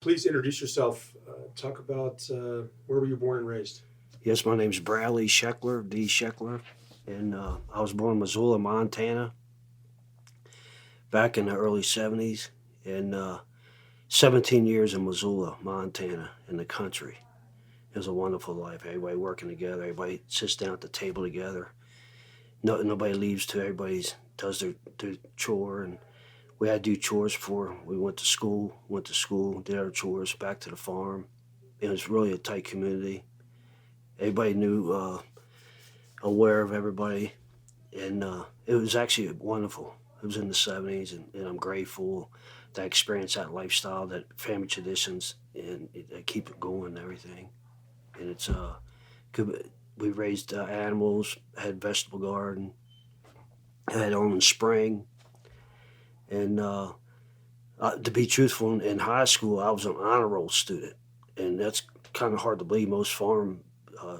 please introduce yourself. Talk about where were you born and raised? Yes, my name's Bradley Scheckler, D. Scheckler, and I was born in Missoula, Montana, back in the early 70s, and 17 years in Missoula, Montana, in the country. It was a wonderful life. Everybody working together, everybody sits down at the table together. Nobody leaves till everybody does their chore, and we had to do chores before we went to school, did our chores, back to the farm. It was really a tight community. Everybody knew, aware of everybody, and it was actually wonderful. It was in the 70s, and I'm grateful that I experienced that lifestyle, that family traditions, and they keep it going and everything. And it's good. We raised animals, had vegetable garden, had on in spring, and to be truthful, in high school I was an honor roll student, and that's kind of hard to believe. Most farm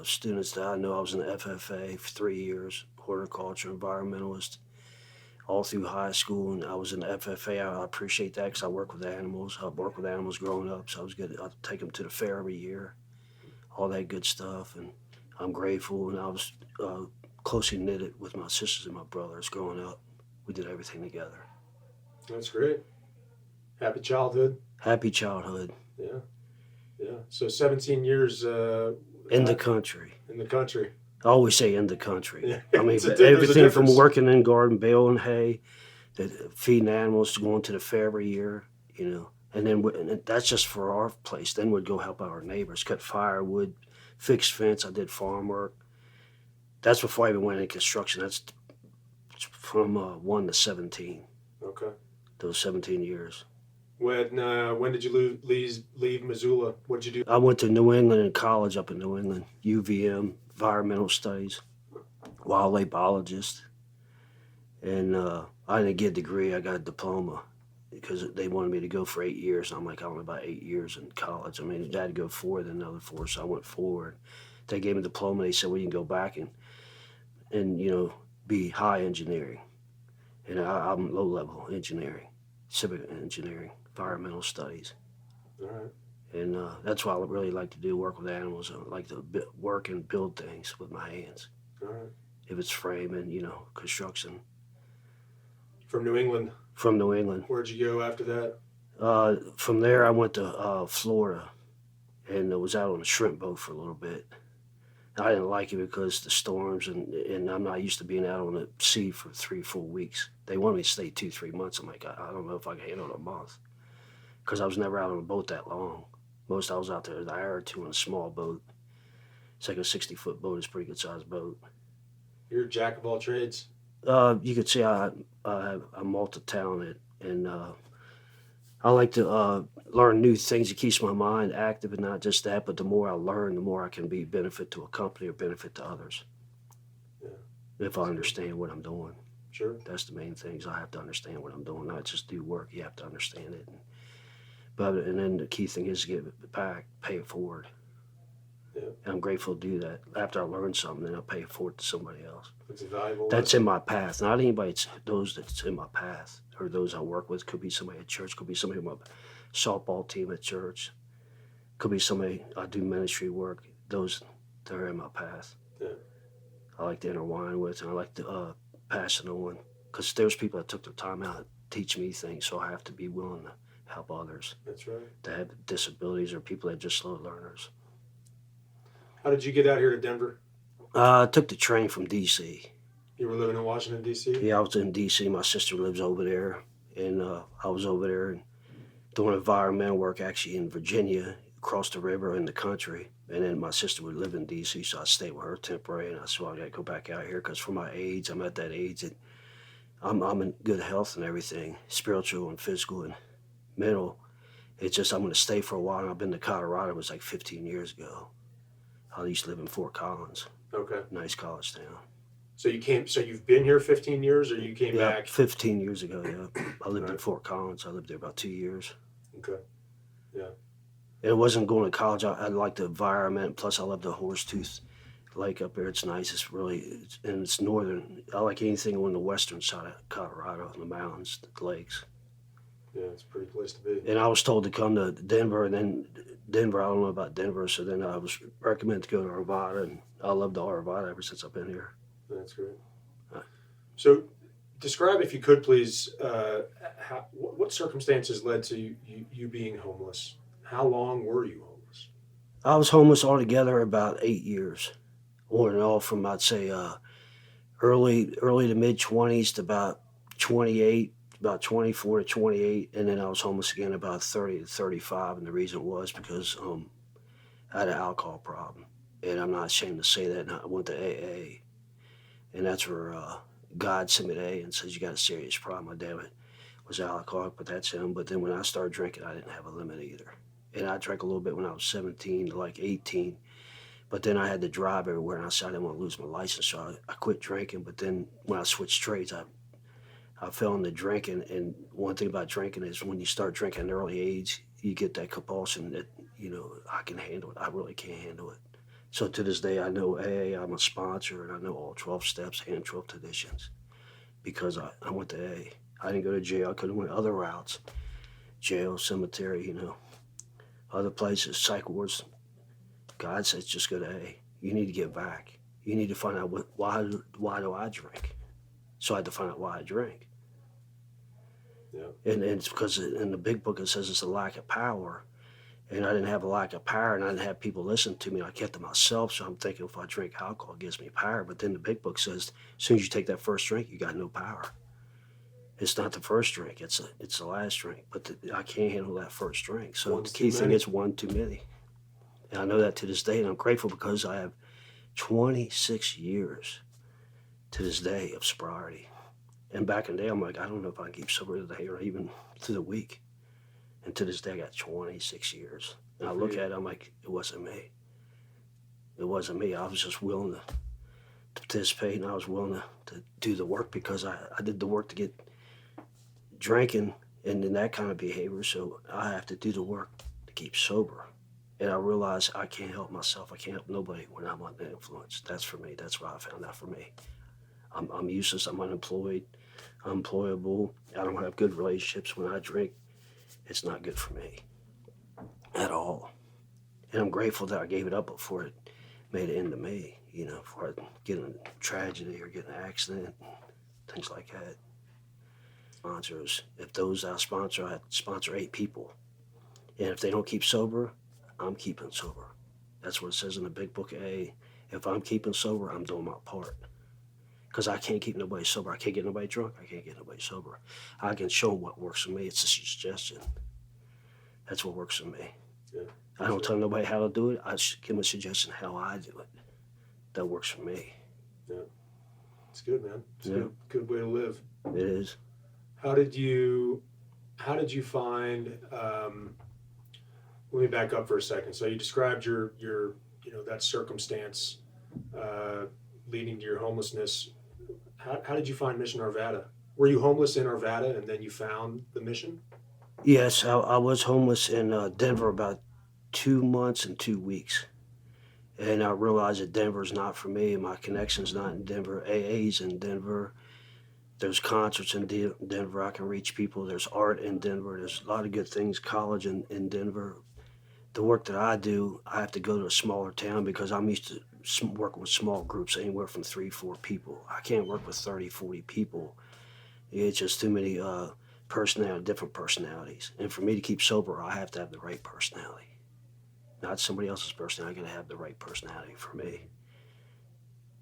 students that I know, I was in the FFA for 3 years, horticulture environmentalist, all through high school, and I was in the FFA. I appreciate that because I work with animals. I worked with animals growing up, so I was good. I'd take them to the fair every year, all that good stuff, and I'm grateful. And I was closely knitted with my sisters and my brothers growing up. We did everything together. That's great. Happy childhood. Happy childhood. Yeah, yeah. So 17 years in the country. In the country. I always say in the country. Yeah. I mean, There's everything from working in garden, baling hay, to feeding animals, to going to the fair every year, And then that's just for our place. Then we'd go help out our neighbors, cut firewood, fix fence. I did farm work. That's before I even went into construction. That's from 1 to 17. Okay. Those 17 years. When did you leave Missoula? What did you do? I went to New England in college, up in New England, UVM, environmental studies, wildlife biologist. And I didn't get a degree. I got a diploma because they wanted me to go for 8 years. I'm like, I only about 8 years in college. I mean, I had to go 4, then another 4, so I went forward. They gave me a diploma. They said, well, you can go back and be high engineering. And I'm low-level engineering, civic engineering, environmental studies. All right. And that's what I really like to do, work with animals. I like to work and build things with my hands. All right. If it's framing, construction. From New England? From New England. Where'd you go after that? From there, I went to Florida, and I was out on a shrimp boat for a little bit. I didn't like it because the storms, and I'm not used to being out on the sea for 3 full weeks. They wanted me to stay 2-3 months. I'm like, I don't know if I can handle a month, because I was never out on a boat that long. Most I was out there an hour or two on a small boat. It's like a 60-foot boat. It's a pretty good sized boat. You're a jack of all trades. You could say I'm multi-talented, and I like to learn new things. It keeps my mind active, and not just that, but the more I learn, the more I can be benefit to a company or benefit to others. Yeah. If I understand what I'm doing. Sure. That's the main things. I have to understand what I'm doing, not just do work. You have to understand it. And then the key thing is to give it back, pay it forward. Yeah. And I'm grateful to do that. After I learn something, then I'll pay it forward to somebody else. That's a valuable That's lesson. in my path. Not anybody, those that's in my path or those I work with. Could be somebody at church, could be somebody on my softball team at church, could be somebody I do ministry work. Those that are in my path. Yeah. I like to intertwine with, and I like to pass it on, because there's people that took their time out to teach me things, so I have to be willing to help others. That's right. That have disabilities or people that are just slow learners. How did you get out here to Denver? I took the train from D.C. You were living in Washington, D.C.? Yeah, I was in D.C. My sister lives over there, and I was over there and doing environmental work actually in Virginia, across the river in the country. And then my sister would live in D.C., so I stayed with her temporarily, and I said, well, I got to go back out here because for my age, I'm at that age that I'm in good health and everything, spiritual and physical and mental. It's just I'm going to stay for a while. And I've been to Colorado. It was like 15 years ago. I used to live in Fort Collins. Okay. Nice college town. So you've been here 15 years, or you came back? 15 years ago, yeah. I lived in Fort Collins. I lived there about 2 years. Okay. Yeah. It wasn't going to college. I like the environment. Plus, I love the Horsetooth Lake up there. It's nice. And it's northern. I like anything on the western side of Colorado, the mountains, the lakes. Yeah, it's a pretty place to be. And I was told to come to Denver, and then Denver, I don't know about Denver, so then I was recommended to go to Arvada, and I loved Arvada ever since I've been here. That's great. Uh, So, describe, if you could please, what circumstances led to you being homeless? How long were you homeless? I was homeless altogether about 8 years, on and off from, I'd say, early to mid 20s to about 28, about 24 to 28, and then I was homeless again about 30 to 35, and the reason was because I had an alcohol problem, and I'm not ashamed to say that. And I went to AA, and that's where God sent me to AA and says, you got a serious problem. My dad was an alcoholic, but that's him. But then when I started drinking, I didn't have a limit either. And I drank a little bit when I was 17 to like 18. But then I had to drive everywhere, and I said I didn't want to lose my license, so I quit drinking. But then when I switched trades, I fell into drinking. And one thing about drinking is when you start drinking at an early age, you get that compulsion that, I can handle it. I really can't handle it. So to this day, I know AA, I'm a sponsor, and I know all 12 steps and 12 traditions because I went to AA. I didn't go to jail. I could have went other routes, jail, cemetery, other places, psych wards. God says just go to AA. You need to get back. You need to find out why do I drink? So I had to find out why I drink. Yeah. And it's because in the big book it says it's a lack of power. And I didn't have a lack of power, and I didn't have people listen to me. I kept to myself, so I'm thinking if I drink alcohol, it gives me power. But then the big book says as soon as you take that first drink, you got no power. It's not the first drink, it's the last drink. But I can't handle that first drink. So One's the key too thing many. is one too many. And I know that to this day, and I'm grateful because I have 26 years to this day of sobriety. And back in the day, I'm like, I don't know if I can keep sober today or even through the week. And to this day, I got 26 years. And I look at it, I'm like, it wasn't me. It wasn't me. I was just willing to participate, and I was willing to do the work because I did the work to get drinking and then that kind of behavior. So I have to do the work to keep sober. And I realized I can't help myself. I can't help nobody when I'm under influence. That's for me. That's what I found out for me. I'm useless. I'm unemployed. I'm employable. I don't have good relationships when I drink. It's not good for me at all. And I'm grateful that I gave it up before it made it into me, before I get in a tragedy or get in an accident, things like that. Sponsors, if those I sponsor 8 people. And if they don't keep sober, I'm keeping sober. That's what it says in the big book of A. If I'm keeping sober, I'm doing my part. Because I can't keep nobody sober. I can't get nobody drunk. I can't get nobody sober. I can show them what works for me. It's a suggestion. That's what works for me. Yeah, I don't tell nobody how to do it. I just give them a suggestion how I do it. That works for me. Yeah. It's good, man. It's Yeah. a good way to live. It is. How did you find, let me back up for a second. So you described your that circumstance leading to your homelessness. How did you find Mission Arvada? Were you homeless in Arvada and then you found the mission? Yes, I was homeless in Denver about 2 months and 2 weeks. And I realized that Denver's not for me. My connection's not in Denver. AA's in Denver. There's concerts in Denver. I can reach people. There's art in Denver. There's a lot of good things. College in Denver. The work that I do, I have to go to a smaller town because I'm used to working with small groups, anywhere from 3-4 people. I can't work with 30-40 people. It's just too many different personalities. And for me to keep sober, I have to have the right personality. Not somebody else's personality. I gotta have the right personality for me.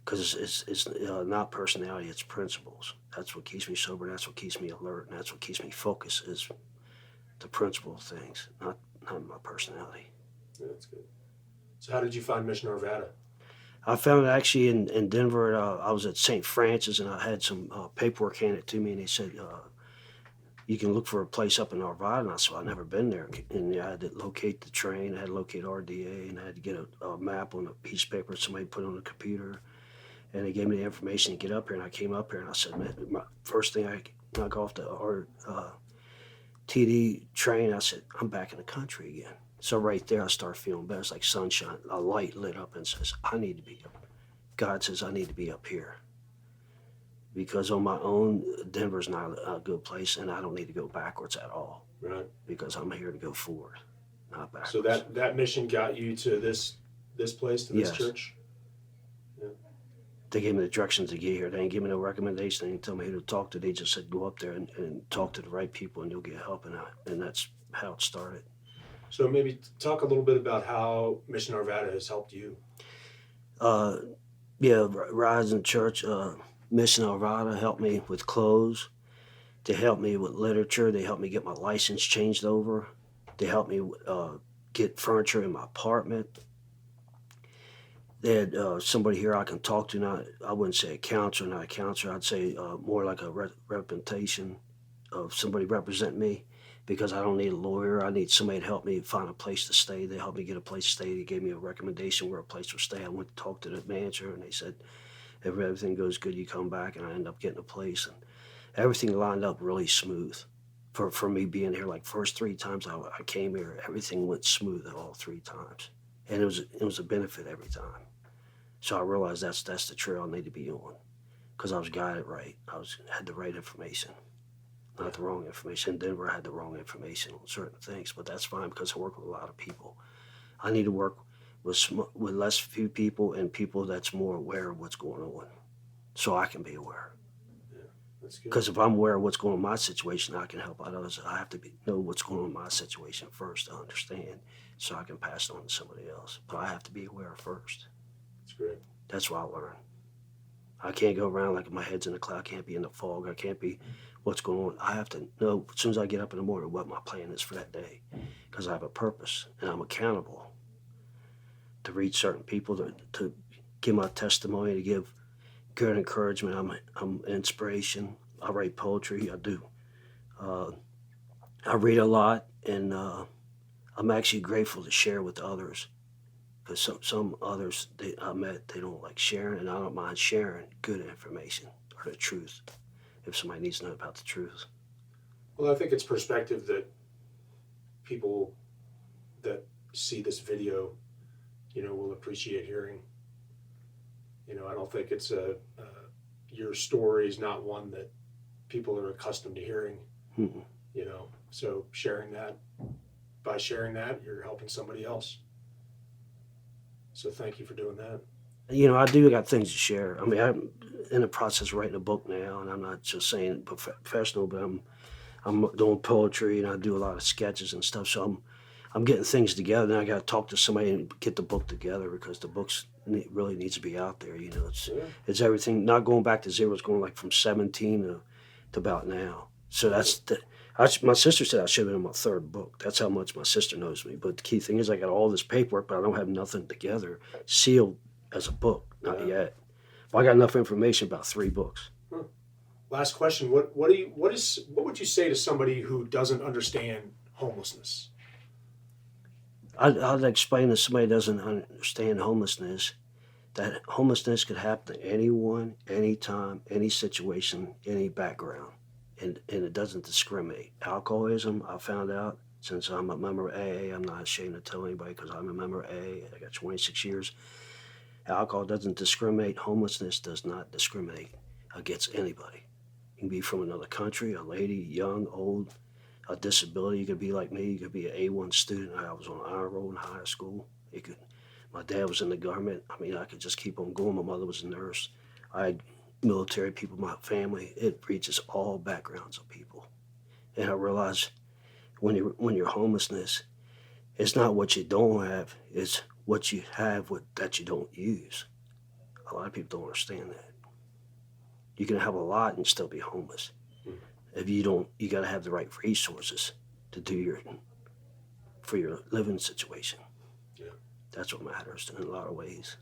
Because it's not personality, it's principles. That's what keeps me sober, that's what keeps me alert, and that's what keeps me focused is the principle of things, not my personality. Yeah, that's good. So how did you find Mission Arvada? I found it actually in Denver. I was at St. Francis, and I had some paperwork handed to me, and they said, you can look for a place up in Arvada. And I said, I've never been there. And I had to locate the train, I had to locate RDA, and I had to get a map on a piece of paper somebody put on the computer. And they gave me the information to get up here, and I came up here, and I said, man, my first thing I got off the TD train, I said, I'm back in the country again. So right there, I started feeling better. It's like sunshine. A light lit up and says, I need to be up. God says, I need to be up here. Because on my own, Denver's not a good place, and I don't need to go backwards at all. Right. because I'm here to go forward, not backwards. So that mission got you to this place, to this Yes. church. They gave me the directions to get here. They didn't give me no recommendation. They didn't tell me who to talk to. They just said go up there and talk to the right people and you'll get help. And that's how it started. So maybe talk a little bit about how Mission Arvada has helped you. Yeah, Rising Church, Mission Arvada helped me with clothes. They helped me with literature. They helped me get my license changed over. They helped me get furniture in my apartment. They had somebody here I can talk to. Not, I wouldn't say a counselor, not a counselor. I'd say more like a representation of somebody representing me, because I don't need a lawyer. I need somebody to help me find a place to stay. They helped me get a place to stay. They gave me a recommendation where a place to stay. I went to talk to the manager, and they said, if everything goes good, you come back. And I end up getting a place, and everything lined up really smooth. For me being here, like first 3 times I came here, everything went smooth all 3 times, and it was a benefit every time. So I realized that's the trail I need to be on, because I was guided right. Had the right information, not the wrong information. In Denver, I had the wrong information on certain things, but that's fine because I work with a lot of people. I need to work with less few people and people that's more aware of what's going on, so I can be aware. That's good. Because if I'm aware of what's going on in my situation, I can help out others. I have to know what's going on in my situation first to understand, so I can pass it on to somebody else. But I have to be aware first. That's great. That's what I learned. I can't go around like my head's in the cloud. I can't be in the fog. I can't be what's going on. I have to know as soon as I get up in the morning what my plan is for that day, because I have a purpose and I'm accountable to reach certain people, to give my testimony, to give good encouragement. I'm inspiration. I write poetry. I do. I read a lot, and I'm actually grateful to share with others, because some others I met, they don't like sharing, and I don't mind sharing good information or the truth if somebody needs to know about the truth. Well, I think it's perspective that people that see this video, will appreciate hearing. I don't think it's your story is not one that people are accustomed to hearing. Mm-mm. So by sharing that, you're helping somebody else. So thank you for doing that. I do got things to share. I mean, I'm in the process of writing a book now, and I'm not just saying professional, but I'm doing poetry, and I do a lot of sketches and stuff. So I'm getting things together, and I got to talk to somebody and get the book together, because the book's really needs to be out there. It's everything. Not going back to zero. It's going like from 17 to about now. So my sister said I should have been in my 3rd book. That's how much my sister knows me. But the key thing is I got all this paperwork, but I don't have nothing together sealed as a book, not yet. But I got enough information about 3 books. Last question: What would you say to somebody who doesn't understand homelessness? I'd explain to somebody who doesn't understand homelessness that homelessness could happen to anyone, anytime, any situation, any background, and it doesn't discriminate. Alcoholism, I found out, since I'm a member of AA, I'm not ashamed to tell anybody, because I'm a member of AA. I got 26 years. Alcohol doesn't discriminate. Homelessness does not discriminate against anybody. You can be from another country, a lady, young, old, a disability. You could be like me. You could be an A1 student. I was on honor roll in high school. My dad was in the government. I mean, I could just keep on going. My mother was a nurse. I had military people, my family. It reaches all backgrounds of people. And I realized when you're homelessness, it's not what you don't have. It's what you have that you don't use. A lot of people don't understand that. You can have a lot and still be homeless. If you don't, you got to have the right resources to do for your living situation. Yeah. That's what matters in a lot of ways.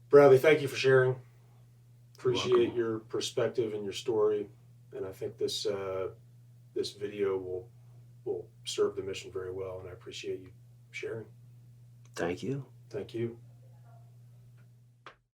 Bradley, thank you for sharing. Appreciate welcome. your perspective and your story, and I think this video will serve the mission very well, and I appreciate you sharing. Thank you. Thank you.